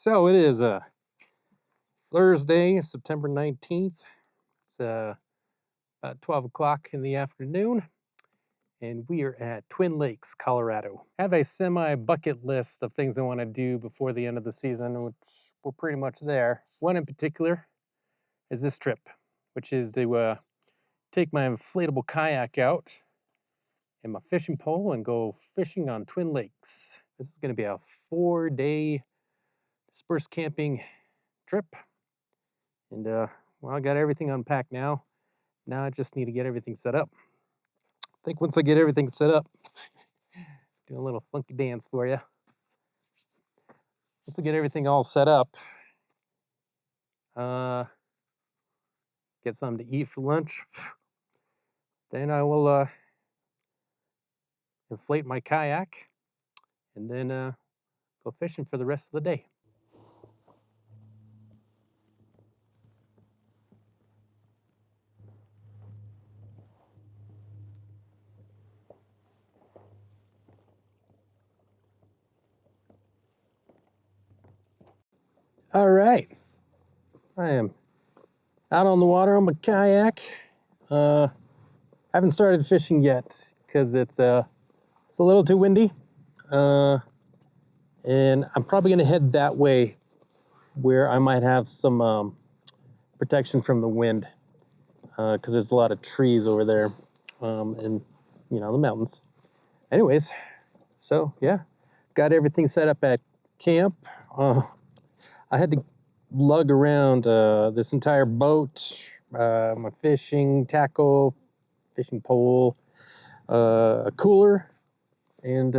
So it is Thursday, September 19th. It's about 12 o'clock in the afternoon, and we are at Twin Lakes, Colorado. I have a semi-bucket list of things I want to do before the end of the season, which we're pretty much there. One in particular is this trip, which is to take my inflatable kayak out and my fishing pole and go fishing on Twin Lakes. This is going to be a 4-day dispersed camping trip. And well, I got everything unpacked now. Now I just need to get everything set up. I think once I get everything set up, do a little funky dance for you. Once I get everything all set up, get something to eat for lunch, then I will inflate my kayak and then go fishing for the rest of the day. All right, I am out on the water on my kayak. Haven't started fishing yet because it's a little too windy, and I'm probably gonna head that way where I might have some protection from the wind, because there's a lot of trees over there, and the mountains. Anyways, so yeah, got everything set up at camp. I had to lug around this entire boat, my fishing tackle, fishing pole, a cooler, and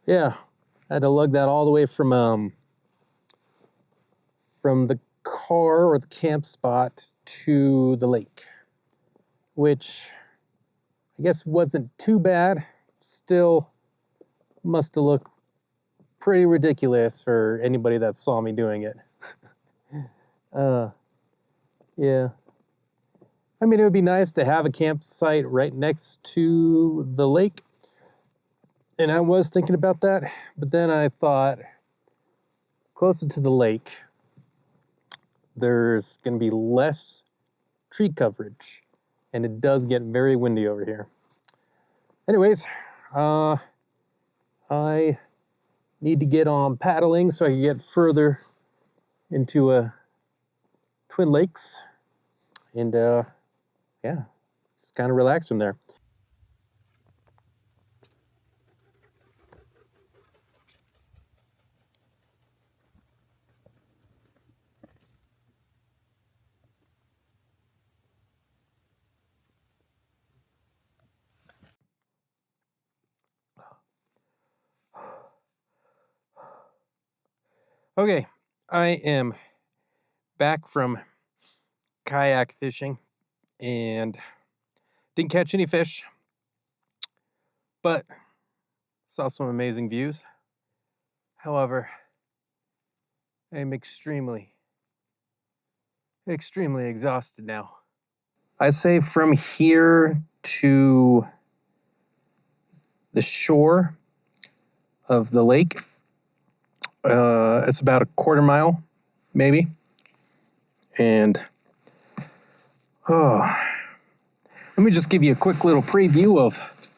yeah, I had to lug that all the way from the car or the camp spot to the lake, which I guess wasn't too bad. Still must have looked pretty ridiculous for anybody that saw me doing it. Yeah. I mean, it would be nice to have a campsite right next to the lake. And I was thinking about that, but then I thought closer to the lake, there's going to be less tree coverage, and it does get very windy over here. Anyways, I need to get on paddling so I can get further into Twin Lakes, and yeah, just kind of relax from there. Okay, I am back from kayak fishing and didn't catch any fish, but saw some amazing views. However, I am extremely exhausted now. I say from here to the shore of the lake, it's about a quarter mile, maybe. And let me just give you a quick little preview of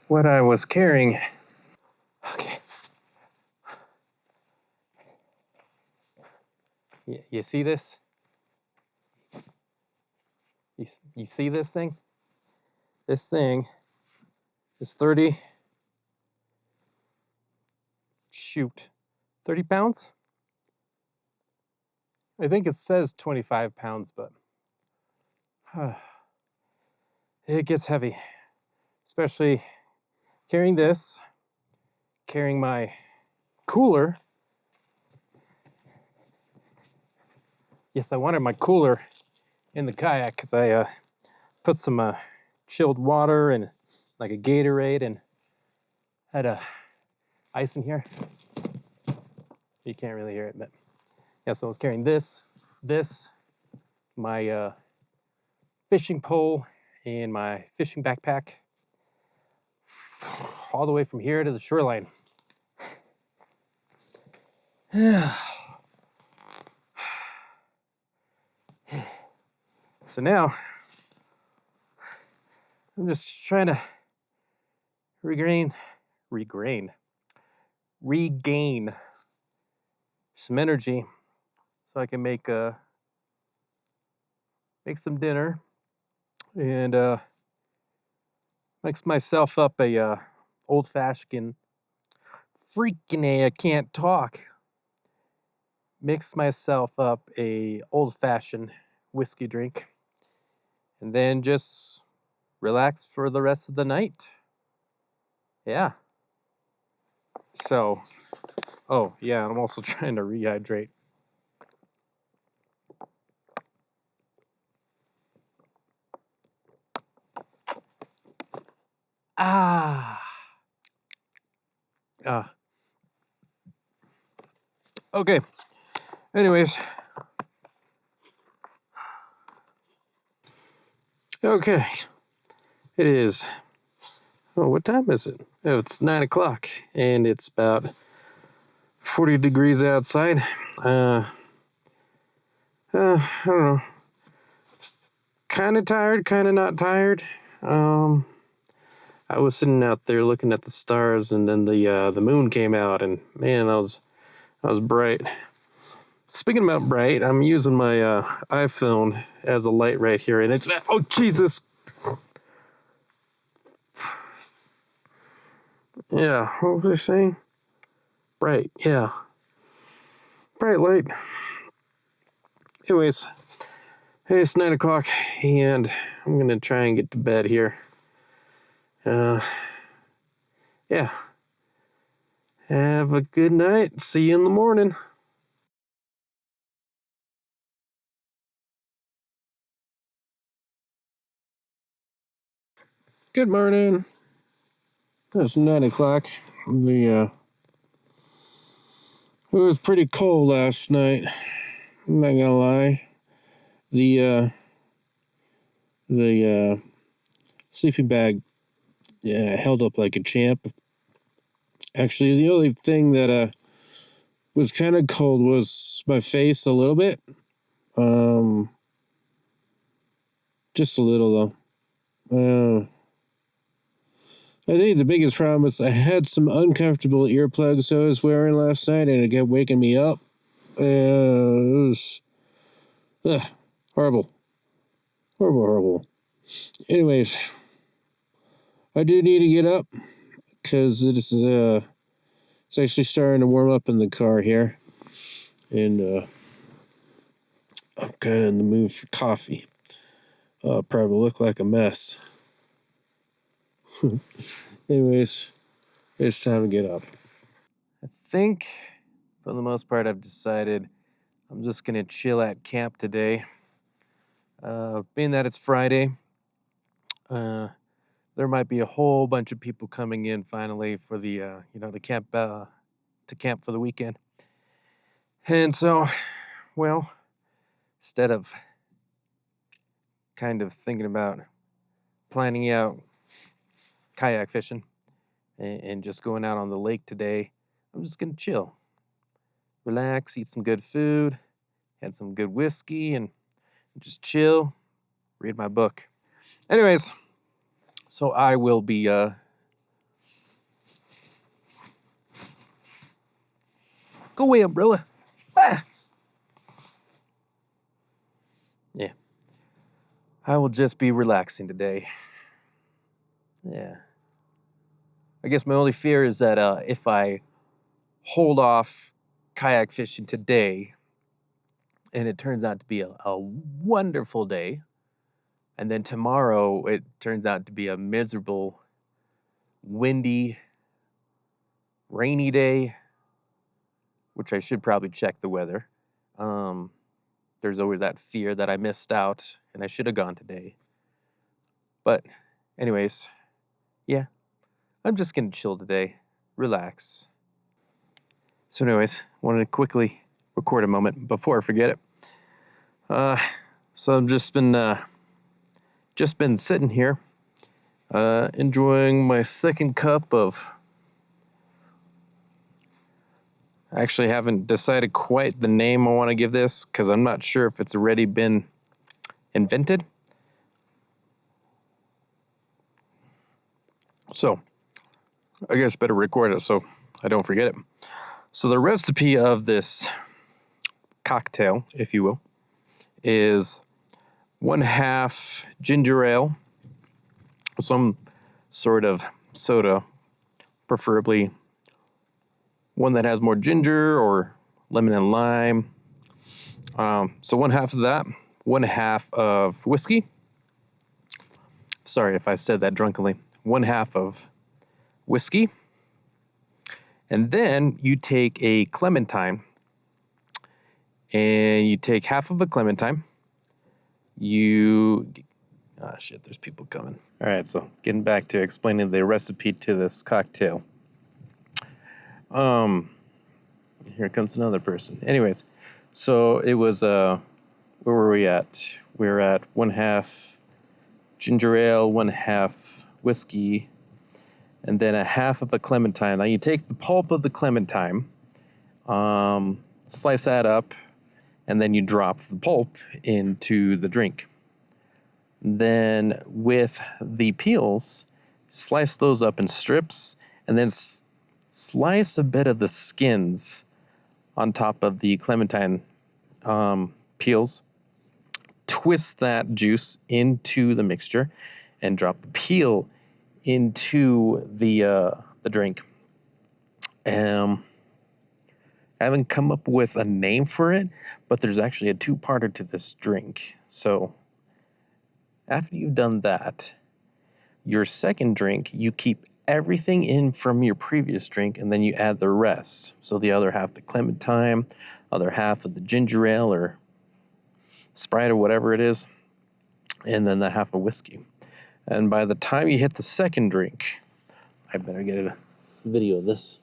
what I was carrying. Okay. You see this? You see this thing? This thing is 30 pounds? I think it says 25 pounds, but it gets heavy, especially carrying this, carrying my cooler. Yes, I wanted my cooler in the kayak because I put some chilled water and like a Gatorade and had ice in here. You can't really hear it, but yeah, so I was carrying this, my fishing pole, and my fishing backpack all the way from here to the shoreline. So now I'm just trying to regain some energy so I can make some dinner and mix myself up a old-fashioned freaking A, I can't talk. Mix myself up a old-fashioned whiskey drink and then just relax for the rest of the night. Yeah. So, oh yeah, I'm also trying to rehydrate. Ah. Okay. Anyways. Okay. It is. Oh, what time is it? Oh, it's 9 o'clock, and it's about 40 degrees outside. I don't know. Kind of tired, kind of not tired. I was sitting out there looking at the stars, and then the moon came out, and man, that was bright. Speaking about bright, I'm using my iPhone as a light right here, and it's oh Jesus. Yeah, what was I saying? Bright, yeah, bright light. Anyways, hey, it's 9 o'clock, and I'm gonna try and get to bed here. Yeah. Have a good night. See you in the morning. Good morning. It's 9 o'clock. It was pretty cold last night. I'm not gonna lie. The sleeping bag held up like a champ. Actually, the only thing that was kind of cold was my face a little bit. Just a little though. I think the biggest problem was I had some uncomfortable earplugs I was wearing last night, and it kept waking me up. It was horrible. Horrible. Anyways, I do need to get up because it's actually starting to warm up in the car here, and I'm kind of in the mood for coffee. Probably look like a mess. Anyways, it's time to get up. I think, for the most part, I've decided I'm just gonna chill at camp today. Being that it's Friday, there might be a whole bunch of people coming in finally for the camp to camp for the weekend. And so, well, instead of kind of thinking about planning out kayak fishing and just going out on the lake today, I'm just gonna chill, relax, eat some good food, had some good whiskey, and just chill, read my book. Anyways, so I will be go away, umbrella. Ah! Yeah. I will just be relaxing today. Yeah. I guess my only fear is that if I hold off kayak fishing today and it turns out to be a wonderful day, and then tomorrow it turns out to be a miserable, windy, rainy day, which I should probably check the weather. There's always that fear that I missed out and I should have gone today. But anyways, yeah, I'm just gonna chill today, relax. So anyways, wanted to quickly record a moment before I forget it. So I've just been sitting here, enjoying my second cup of I actually haven't decided quite the name I want to give this because I'm not sure if it's already been invented. So I guess better record it so I don't forget it. So the recipe of this cocktail, if you will, is 1/2 ginger ale, some sort of soda, preferably one that has more ginger or lemon and lime. So 1/2 of that, 1/2 of whiskey. Sorry if I said that drunkenly. 1/2 of whiskey. And then you take a clementine, and you take half of a clementine. Shit, there's people coming. All right, so getting back to explaining the recipe to this cocktail. Here comes another person. Anyways, so it was, where were we at? We were at 1/2 ginger ale, 1/2 whiskey, and then 1/2 of a clementine. Now you take the pulp of the clementine, slice that up, and then you drop the pulp into the drink. Then with the peels, slice those up in strips, and then slice a bit of the skins on top of the clementine peels. Twist that juice into the mixture and drop the peel into the drink. I haven't come up with a name for it, but there's actually a two-parter to this drink. So after you've done that, your second drink, you keep everything in from your previous drink, and then you add the rest. So the other half, the clementine, other half of the ginger ale or Sprite or whatever it is, and then the half of whiskey. And by the time you hit the second drink, I better get a video of this.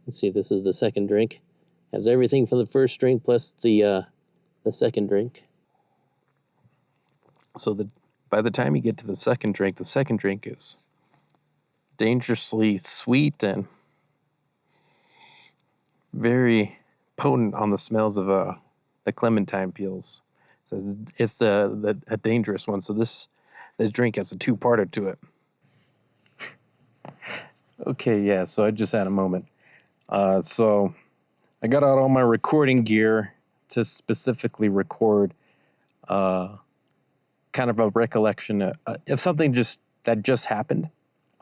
Let's see, this is the second drink. Has everything from the first drink plus the second drink. So by the time you get to the second drink is dangerously sweet and very potent on the smells of the clementine peels. So it's a dangerous one. So this drink has a two-parter to it. Okay, yeah, so I just had a moment. So I got out all my recording gear to specifically record kind of a recollection of something that just happened.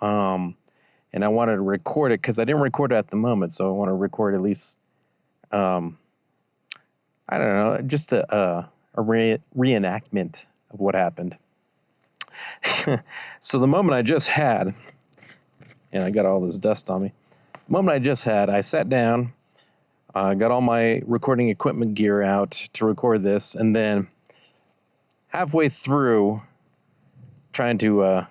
And I wanted to record it because I didn't record it at the moment, so I want to record at least, I don't know, just a reenactment of what happened. So the moment I just had, and I got all this dust on me, the moment I just had, I sat down, got all my recording equipment gear out to record this, and then halfway through trying to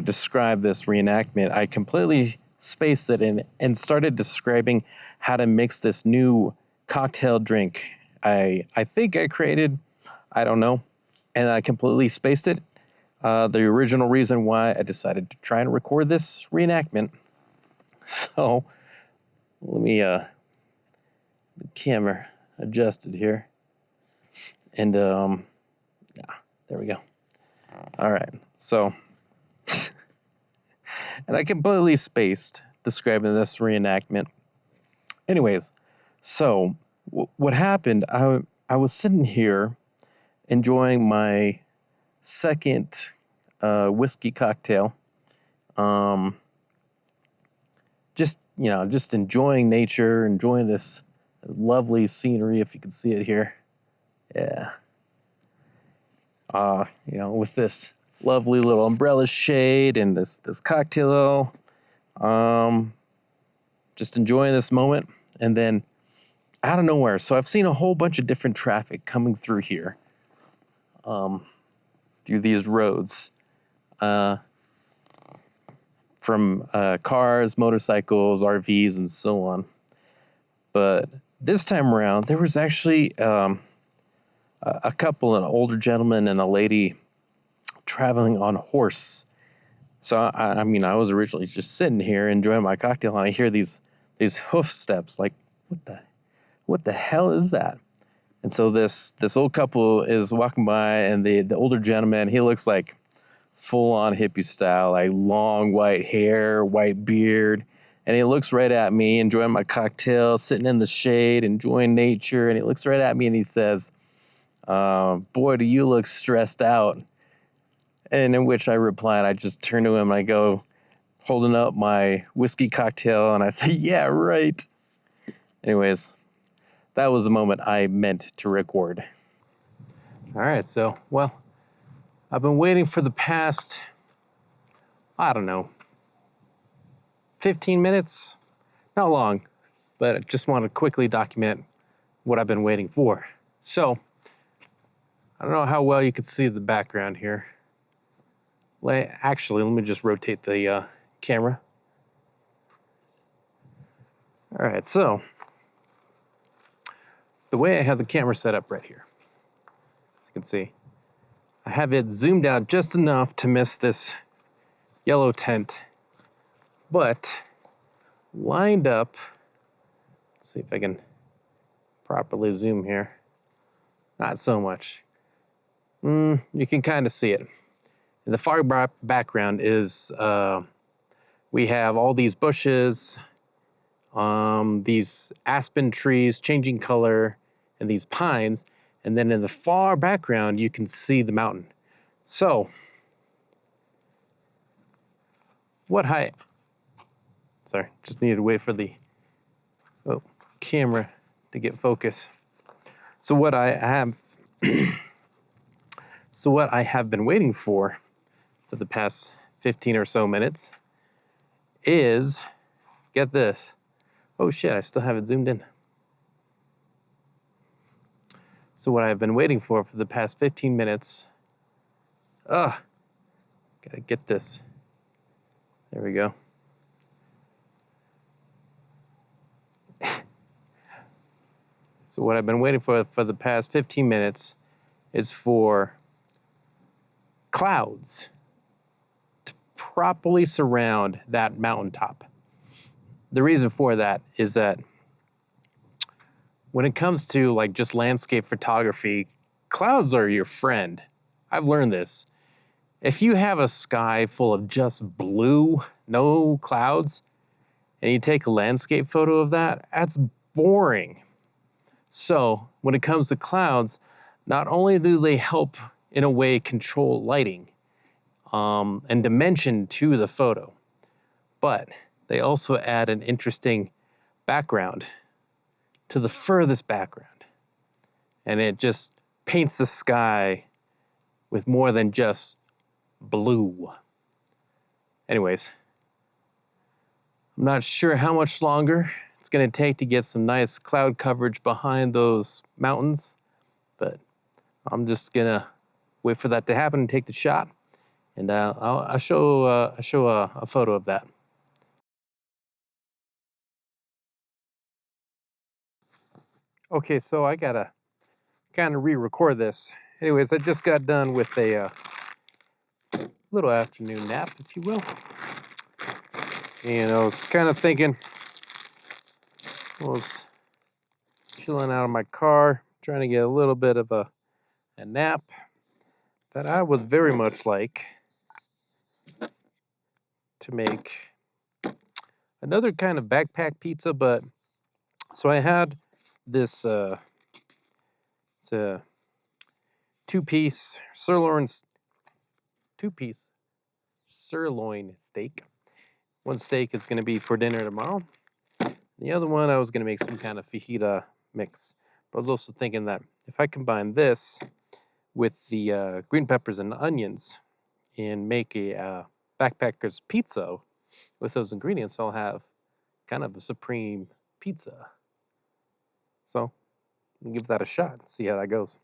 describe this reenactment, I completely spaced it and started describing how to mix this new cocktail drink I think I created, I don't know, and I completely spaced it. The original reason why I decided to try and record this reenactment. So let me the camera adjusted here, and yeah, there we go. All right, so. And I completely spaced describing this reenactment. Anyways, so what happened, I was sitting here enjoying my second whiskey cocktail. Just enjoying nature, enjoying this lovely scenery, if you can see it here. Yeah. With this lovely little umbrella shade and this cocktail. Just enjoying this moment. And then out of nowhere, so I've seen a whole bunch of different traffic coming through here, through these roads, from cars, motorcycles, RVs, and so on. But this time around, there was actually a couple, an older gentleman and a lady traveling on a horse. So I mean, I was originally just sitting here enjoying my cocktail, and I hear these hoof steps. Like, what the hell is that? And so this old couple is walking by, and the older gentleman, he looks like full on hippie style, like long white hair, white beard, and he looks right at me, enjoying my cocktail, sitting in the shade, enjoying nature, and he looks right at me and he says, "Boy, do you look stressed out." And in which I replied, I just turn to him and I go, holding up my whiskey cocktail, and I say, "Yeah, right." Anyways, that was the moment I meant to record. All right, so, well, I've been waiting for the past, I don't know, 15 minutes? Not long, but I just want to quickly document what I've been waiting for. So, I don't know how well you can see the background here. Actually, let me just rotate the camera. All right, so the way I have the camera set up right here, as you can see, I have it zoomed out just enough to miss this yellow tent, but lined up. Let's see if I can properly zoom here. Not so much. You can kind of see it. In the far background is we have all these bushes, these aspen trees changing color, and these pines. And then in the far background, you can see the mountain. So, what height? Sorry, just needed to wait for the camera to get focus. So what I have, been waiting for the past 15 or so minutes is, get this. Oh shit, I still have it zoomed in. So what I've been waiting for the past 15 minutes, gotta get this. There we go. So what I've been waiting for the past 15 minutes is for clouds to properly surround that mountaintop. The reason for that is that when it comes to like just landscape photography, clouds are your friend. I've learned this. If you have a sky full of just blue, no clouds, and you take a landscape photo of that, that's boring. So when it comes to clouds, not only do they help in a way control lighting and dimension to the photo, but they also add an interesting background to the furthest background. And it just paints the sky with more than just blue. Anyways, I'm not sure how much longer it's going to take to get some nice cloud coverage behind those mountains, but I'm just going to wait for that to happen and take the shot, and I'll show a photo of that. Okay, so I gotta kind of re-record this. Anyways, I just got done with a little afternoon nap, if you will. And I was kind of thinking, I was chilling out in my car, trying to get a little bit of a nap, that I would very much like to make another kind of backpack pizza. But so I had this it's a two-piece sirloin steak. One steak is going to be for dinner tomorrow. The other one, I was going to make some kind of fajita mix. But I was also thinking that if I combine this with the green peppers and onions and make a backpacker's pizza with those ingredients, I'll have kind of a supreme pizza. So, I'll give that a shot and see how that goes.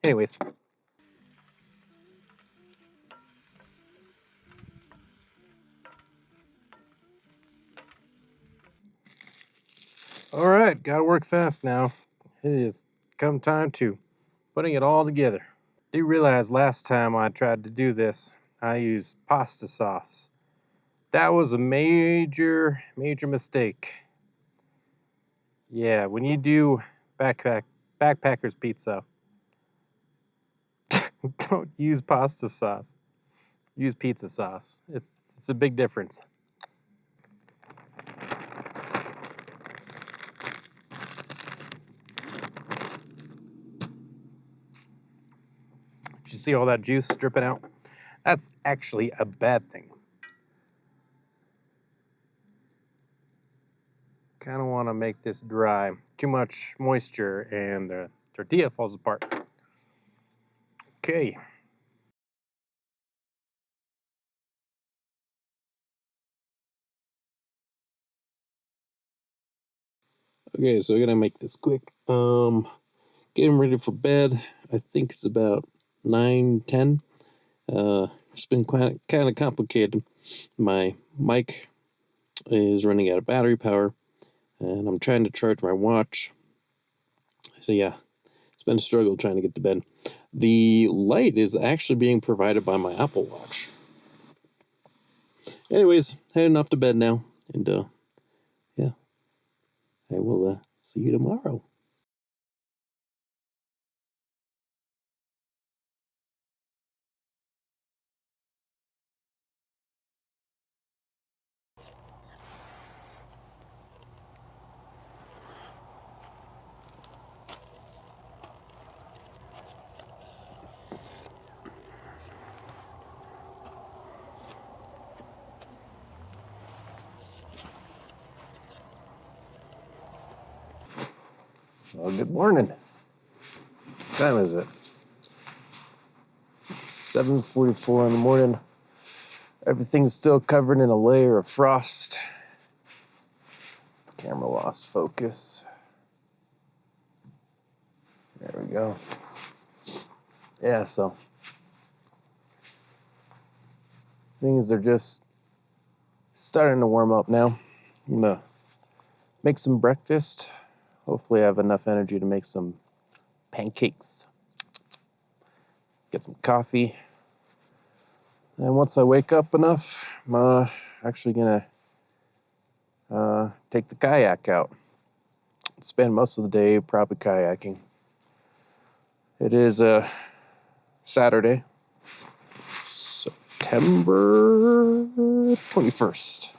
Anyways. All right, gotta work fast now. It is come time to putting it all together. Do realize last time I tried to do this, I used pasta sauce. That was a major mistake. Yeah, when you do backpacker's pizza, don't use pasta sauce. Use pizza sauce. It's a big difference. Did you see all that juice dripping out? That's actually a bad thing. Kind of want to make this dry. Too much moisture and the tortilla falls apart. Okay. Okay, so we're gonna make this quick. Getting ready for bed. I think it's about 9:10. It's been kind of complicated. My mic is running out of battery power, and I'm trying to charge my watch. So yeah, it's been a struggle trying to get to bed. The light is actually being provided by my Apple Watch. Anyways, heading off to bed now, and yeah, I will see you tomorrow. Well, good morning. What time is it? 7:44 in the morning. Everything's still covered in a layer of frost. Camera lost focus. There we go. Yeah, so things are just starting to warm up now. I'm gonna make some breakfast. Hopefully I have enough energy to make some pancakes. Get some coffee. And once I wake up enough, I'm actually gonna take the kayak out. Spend most of the day probably kayaking. It is a Saturday, September 21st.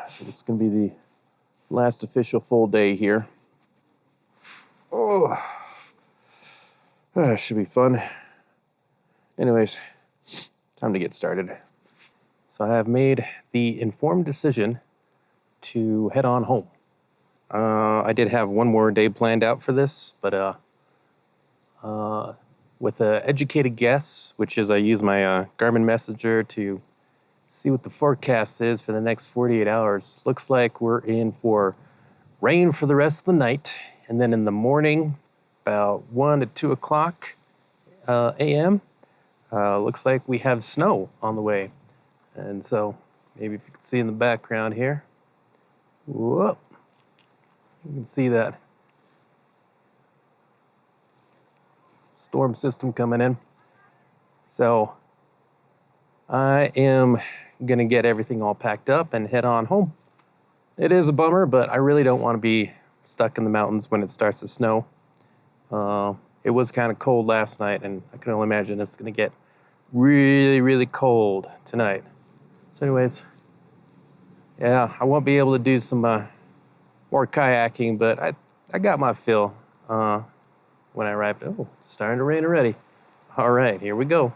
So this is gonna be the last official full day here. Oh, should be fun. Anyways, time to get started. So I have made the informed decision to head on home. I did have one more day planned out for this, but with an educated guess, which is I use my Garmin Messenger to see what the forecast is for the next 48 hours. Looks like we're in for rain for the rest of the night, and then in the morning, about 1 to 2 o'clock a.m., looks like we have snow on the way. And so, maybe if you can see in the background here, whoop, you can see that storm system coming in. So, I am gonna get everything all packed up and head on home. It is a bummer, but I really don't want to be stuck in the mountains when it starts to snow. It was kind of cold last night, and I can only imagine it's gonna get really cold tonight. So anyways, yeah, I won't be able to do some more kayaking, but I got my fill when I arrived. Oh, it's starting to rain already. All right, here we go.